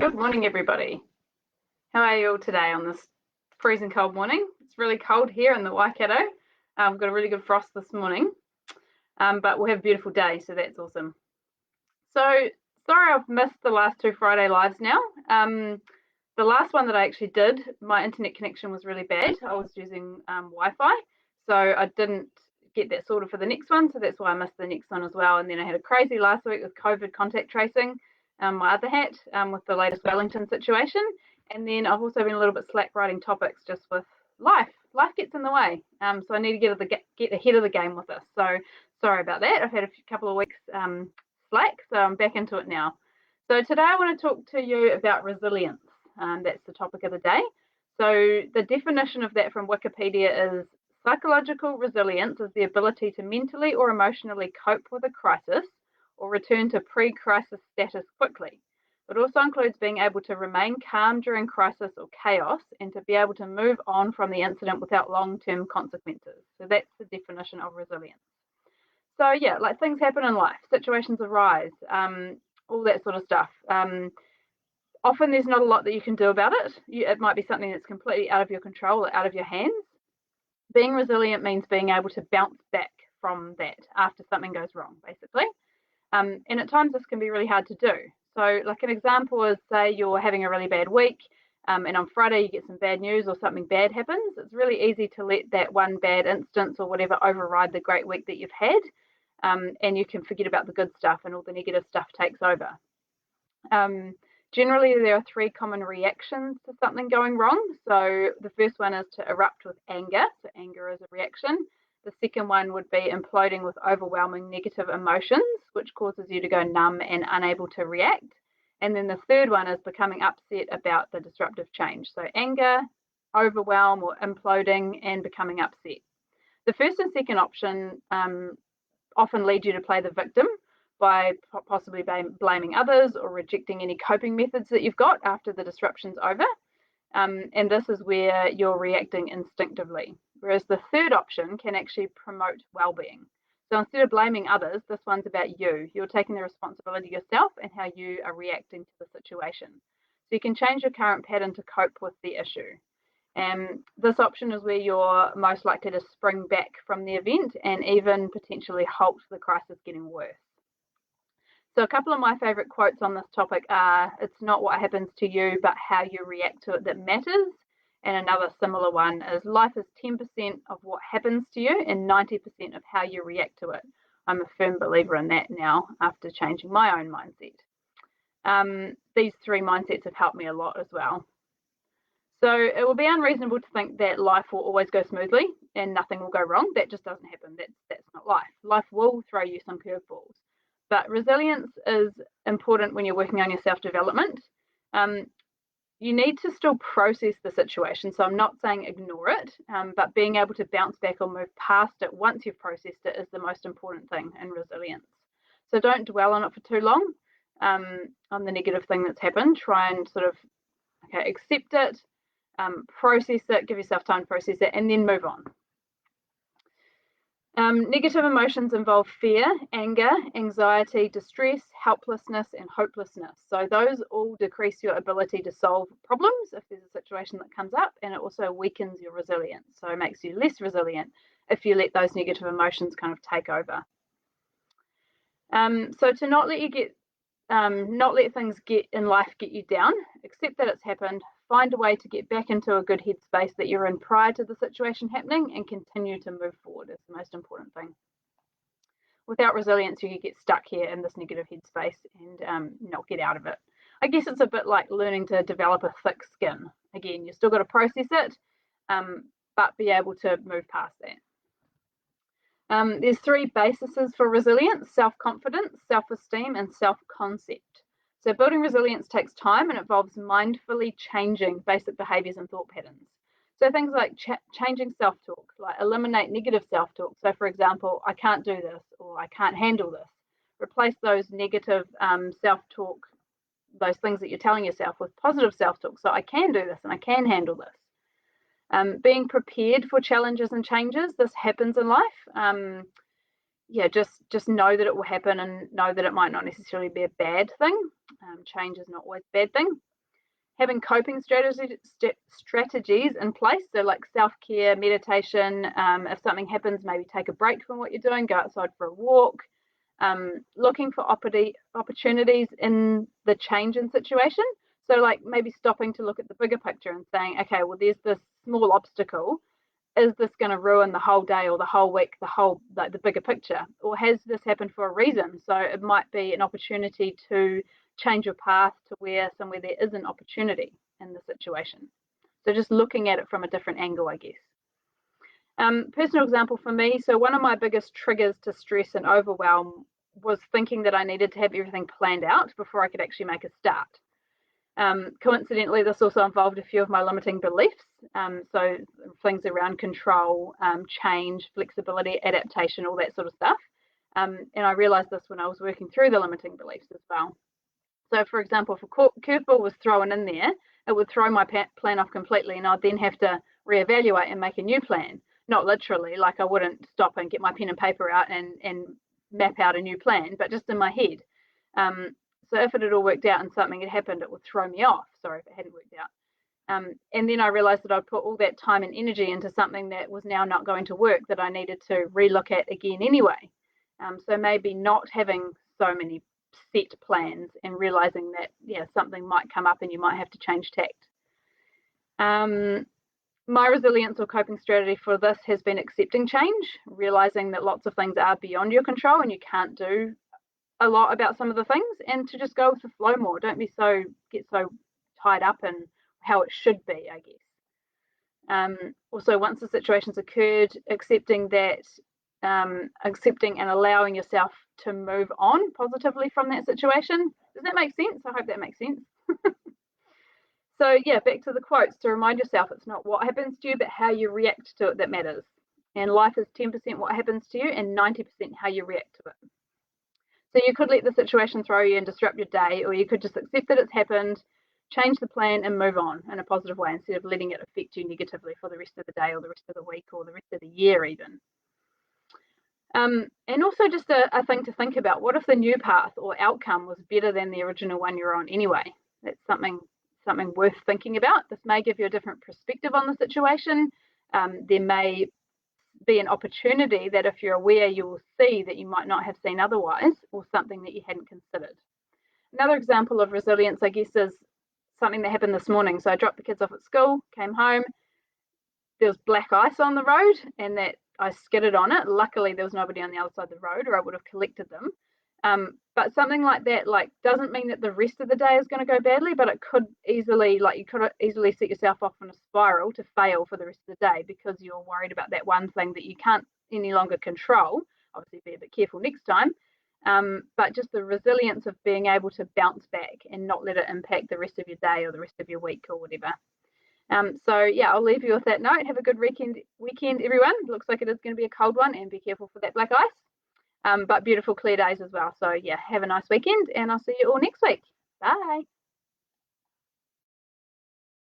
Good morning, everybody. How are you all today on this freezing cold morning? It's really cold here in the Waikato. We've got a really good frost this morning, but we'll have a beautiful day, so that's awesome. So, sorry I've missed the last two Friday lives now. The last one that I actually did, my internet connection was really bad. I was using Wi-Fi, so I didn't get that sorted for the next one, so that's why I missed the next one as well. And then I had a crazy last week with COVID contact tracing, my other hat, with the latest Wellington situation. And then I've also been a little bit slack writing topics just with life. Life gets in the way, so I need to get ahead of the game with this. So sorry about that. I've had a couple of weeks slack, so I'm back into it now. So today I want to talk to you about resilience. That's the topic of the day. So the definition of that from Wikipedia is psychological resilience is the ability to mentally or emotionally cope with a crisis or return to pre-crisis status quickly. It also includes being able to remain calm during crisis or chaos and to be able to move on from the incident without long-term consequences. So that's the definition of resilience. So yeah, like things happen in life, situations arise, all that sort of stuff. Often there's not a lot that you can do about it. It might be something that's completely out of your control or out of your hands. Being resilient means being able to bounce back from that after something goes wrong, basically. And at times this can be really hard to do. So like an example is, say you're having a really bad week, and on Friday you get some bad news or something bad happens. It's really easy to let that one bad instance or whatever override the great week that you've had, and you can forget about the good stuff and all the negative stuff takes over. Generally, there are three common reactions to something going wrong. So the first one is to erupt with anger. So anger is a reaction. The second one would be imploding with overwhelming negative emotions, which causes you to go numb and unable to react. And then the third one is becoming upset about the disruptive change. So anger, overwhelm or imploding, and becoming upset. The first and second option often lead you to play the victim by possibly blaming others or rejecting any coping methods that you've got after the disruption's over. And this is where you're reacting instinctively. Whereas the third option can actually promote well-being. So instead of blaming others, this one's about you. You're taking the responsibility yourself and how you are reacting to the situation. So you can change your current pattern to cope with the issue. And this option is where you're most likely to spring back from the event and even potentially halt the crisis getting worse. So a couple of my favorite quotes on this topic are, it's not what happens to you, but how you react to it that matters. And another similar one is, life is 10% of what happens to you and 90% of how you react to it. I'm a firm believer in that now after changing my own mindset. These three mindsets have helped me a lot as well. So it will be unreasonable to think that life will always go smoothly and nothing will go wrong. That just doesn't happen. That's not life. Life will throw you some curveballs. But resilience is important when you're working on your self-development. You need to still process the situation. So I'm not saying ignore it, but being able to bounce back or move past it once you've processed it is the most important thing in resilience. So don't dwell on it for too long, on the negative thing that's happened. Try and sort of accept it, process it, give yourself time to process it, and then move on. Negative emotions involve fear, anger, anxiety, distress, helplessness, and hopelessness. So those all decrease your ability to solve problems if there's a situation that comes up, and it also weakens your resilience. So it makes you less resilient if you let those negative emotions kind of take over. So to not let things get in life get you down, accept that it's happened, find a way to get back into a good headspace that you're in prior to the situation happening and continue to move forward is the most important thing. Without resilience, you can get stuck here in this negative headspace and not get out of it. I guess it's a bit like learning to develop a thick skin. Again, you've still got to process it, but be able to move past that. There's three bases for resilience: self-confidence, self-esteem, and self-concept. So building resilience takes time and involves mindfully changing basic behaviors and thought patterns. So things like changing self-talk, like eliminate negative self-talk. So for example, I can't do this or I can't handle this. Replace those negative self-talk, those things that you're telling yourself, with positive self-talk. So I can do this and I can handle this. Being prepared for challenges and changes. This happens in life. Just know that it will happen and know that it might not necessarily be a bad thing. Change is not always a bad thing. Having coping strategies in place, so like self-care, meditation. If something happens, maybe take a break from what you're doing, go outside for a walk. Looking for opportunities in the change in situation. So like maybe stopping to look at the bigger picture and saying, okay, well, there's this small obstacle. Is this going to ruin the whole day or the whole week, the bigger picture? Or has this happened for a reason? So it might be an opportunity to change your path to somewhere there is an opportunity in the situation. So just looking at it from a different angle, I guess. Personal example for me. So one of my biggest triggers to stress and overwhelm was thinking that I needed to have everything planned out before I could actually make a start. Coincidentally, this also involved a few of my limiting beliefs. So things around control, change, flexibility, adaptation, all that sort of stuff. And I realized this when I was working through the limiting beliefs as well. So for example, if a curveball was thrown in there, it would throw my plan off completely, and I'd then have to reevaluate and make a new plan. Not literally, like I wouldn't stop and get my pen and paper out and map out a new plan, but just in my head. So if it had all worked out and something had happened, it would throw me off. Sorry if it hadn't worked out. And then I realized that I'd put all that time and energy into something that was now not going to work, that I needed to relook at again anyway. So maybe not having so many set plans and realizing that, yeah, something might come up and you might have to change tact. My resilience or coping strategy for this has been accepting change, realizing that lots of things are beyond your control and you can't do a lot about some of the things, and to just go with the flow more. Don't get so tied up in how it should be, I guess. Also, once the situation's occurred, accepting and allowing yourself to move on positively from that situation. Does that make sense? I hope that makes sense. So yeah, back to the quotes to remind yourself it's not what happens to you, but how you react to it that matters. And life is 10% what happens to you and 90% how you react to it. So you could let the situation throw you and disrupt your day, or you could just accept that it's happened, change the plan and move on in a positive way instead of letting it affect you negatively for the rest of the day or the rest of the week or the rest of the year even. And also just a thing to think about, what if the new path or outcome was better than the original one you're on anyway? That's something worth thinking about. This may give you a different perspective on the situation. There may be an opportunity that if you're aware, you will see that you might not have seen otherwise, or something that you hadn't considered. Another example of resilience, I guess, is something that happened this morning. So I dropped the kids off at school, came home, there was black ice on the road, and that I skidded on it. Luckily, there was nobody on the other side of the road, or I would have collected them. But something like that, doesn't mean that the rest of the day is going to go badly, but it could easily, you could easily set yourself off in a spiral to fail for the rest of the day because you're worried about that one thing that you can't any longer control. Obviously, be a bit careful next time. But just the resilience of being able to bounce back and not let it impact the rest of your day or the rest of your week or whatever. So yeah, I'll leave you with that note. Have a good weekend, everyone. Looks like it is going to be a cold one, and be careful for that black ice. But beautiful clear days as well. So yeah, have a nice weekend, and I'll see you all next week. Bye.